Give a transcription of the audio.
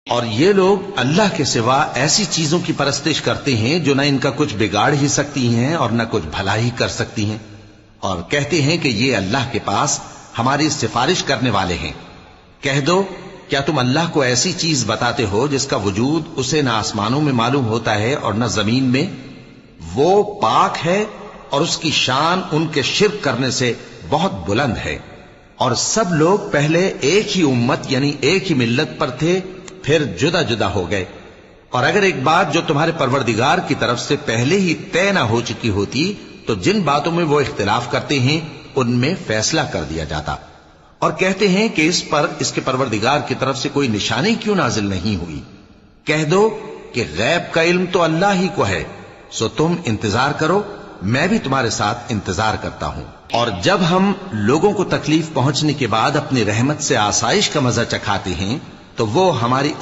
اور یہ لوگ اللہ کے سوا ایسی چیزوں کی پرستش کرتے ہیں جو نہ ان کا کچھ بگاڑ ہی سکتی ہیں اور نہ کچھ بھلا ہی کر سکتی ہیں، اور کہتے ہیں کہ یہ اللہ کے پاس ہماری سفارش کرنے والے ہیں۔ کہہ دو کیا تم اللہ کو ایسی چیز بتاتے ہو جس کا وجود اسے نہ آسمانوں میں معلوم ہوتا ہے اور نہ زمین میں؟ وہ پاک ہے اور اس کی شان ان کے شرک کرنے سے بہت بلند ہے۔ اور سب لوگ پہلے ایک ہی امت یعنی ایک ہی ملت پر تھے، پھر جدا جدا ہو گئے۔ اور اگر ایک بات جو تمہارے پروردگار کی طرف سے پہلے ہی طے نہ ہو چکی ہوتی تو جن باتوں میں وہ اختلاف کرتے ہیں ان میں فیصلہ کر دیا جاتا۔ اور کہتے ہیں کہ اس پر اس کے پروردگار کی طرف سے کوئی نشانی کیوں نازل نہیں ہوئی؟ کہہ دو کہ غیب کا علم تو اللہ ہی کو ہے، سو تم انتظار کرو، میں بھی تمہارے ساتھ انتظار کرتا ہوں۔ اور جب ہم لوگوں کو تکلیف پہنچنے کے بعد اپنی رحمت سے آسائش کا مزہ چکھاتے ہیں تو وہ ہماری